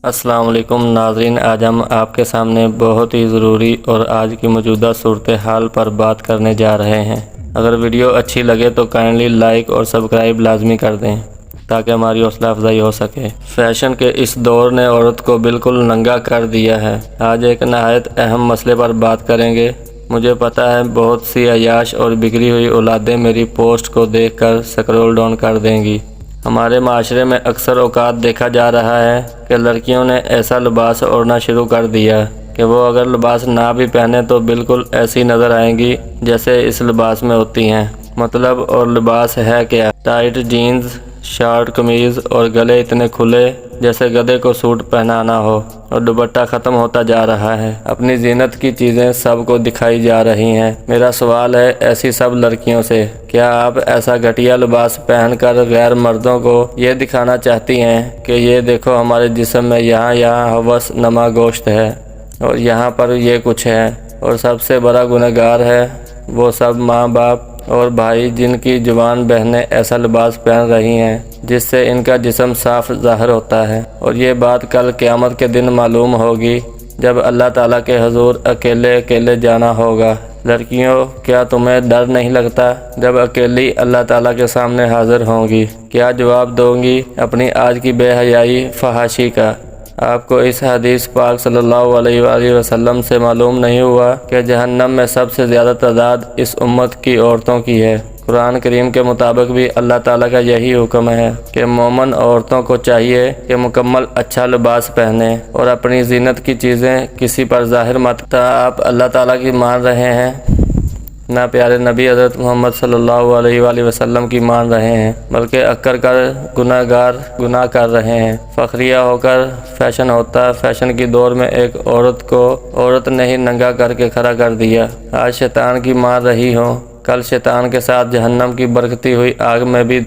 السلام علیکم ناظرین، آج ہم آپ کے سامنے بہت ہی ضروری اور آج کی موجودہ صورتحال پر بات کرنے جا رہے ہیں۔ اگر ویڈیو اچھی لگے تو کائنڈلی لائک اور سبسکرائب لازمی کر دیں تاکہ ہماری حوصلہ افزائی ہو سکے۔ فیشن کے اس دور نے عورت کو بالکل ننگا کر دیا ہے۔ آج ایک نہایت اہم مسئلے پر بات کریں گے۔ مجھے پتہ ہے بہت سی عیاش اور بگڑی ہوئی اولادیں میری پوسٹ کو دیکھ کر سکرول ڈاؤن کر دیں گی۔ ہمارے معاشرے میں اکثر اوقات دیکھا جا رہا ہے کہ لڑکیوں نے ایسا لباس اوڑھنا شروع کر دیا کہ وہ اگر لباس نہ بھی پہنے تو بالکل ایسی نظر آئیں گی جیسے اس لباس میں ہوتی ہیں۔ مطلب اور لباس ہے کیا؟ ٹائٹ جینز، شارٹ قمیض اور گلے اتنے کھلے جیسے گدھے کو سوٹ پہنانا ہو، اور دوپٹہ ختم ہوتا جا رہا ہے۔ اپنی زینت کی چیزیں سب کو دکھائی جا رہی ہیں۔ میرا سوال ہے ایسی سب لڑکیوں سے، کیا آپ ایسا گھٹیا لباس پہن کر غیر مردوں کو یہ دکھانا چاہتی ہیں کہ یہ دیکھو ہمارے جسم میں یہاں ہوس نما گوشت ہے اور یہاں پر یہ کچھ ہے؟ اور سب سے بڑا گنہگار ہے وہ سب ماں باپ اور بھائی جن کی جوان بہنیں ایسا لباس پہن رہی ہیں جس سے ان کا جسم صاف ظاہر ہوتا ہے، اور یہ بات کل قیامت کے دن معلوم ہوگی جب اللہ تعالیٰ کے حضور اکیلے جانا ہوگا۔ لڑکیوں، کیا تمہیں ڈر نہیں لگتا جب اکیلی اللہ تعالیٰ کے سامنے حاضر ہوں گی؟ کیا جواب دوں گی اپنی آج کی بے حیائی فحاشی کا؟ آپ کو اس حدیث پاک صلی اللہ علیہ وآلہ وسلم سے معلوم نہیں ہوا کہ جہنم میں سب سے زیادہ تعداد اس امت کی عورتوں کی ہے؟ قرآن کریم کے مطابق بھی اللہ تعالیٰ کا یہی حکم ہے کہ مومن عورتوں کو چاہیے کہ مکمل اچھا لباس پہنیں اور اپنی زینت کی چیزیں کسی پر ظاہر مت کریں۔ آپ اللہ تعالیٰ کی مان رہے ہیں، نہ پیارے نبی حضرت محمد صلی اللہ علیہ وآلہ وسلم کی مان رہے ہیں، بلکہ اکر کر گناہ کر رہے ہیں۔ فخریہ ہو کر فیشن ہوتا، فیشن کی دور میں ایک عورت کو عورت نے ہی ننگا کر کے کھڑا کر دیا۔ آج شیطان کی مان رہی ہو، کل شیطان کے ساتھ جہنم کی برکتی ہوئی آگ میں بھی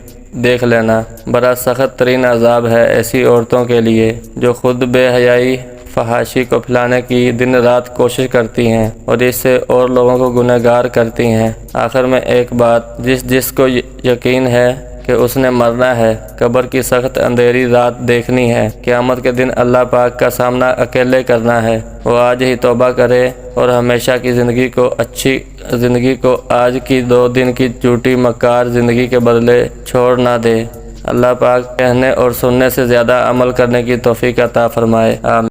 دیکھ لینا۔ بڑا سخت ترین عذاب ہے ایسی عورتوں کے لیے جو خود بے حیائی فحاشی کو پھیلانے کی دن رات کوشش کرتی ہیں اور اس سے اور لوگوں کو گنہگار کرتی ہیں۔ آخر میں ایک بات، جس کو یقین ہے کہ اس نے مرنا ہے، قبر کی سخت اندھیری رات دیکھنی ہے، قیامت کے دن اللہ پاک کا سامنا اکیلے کرنا ہے، وہ آج ہی توبہ کرے اور ہمیشہ کی اچھی زندگی کو آج کی 2 دن کی جھوٹی مکار زندگی کے بدلے چھوڑ نہ دے۔ اللہ پاک کہنے اور سننے سے زیادہ عمل کرنے کی توفیق عطا فرمائے۔ آمین۔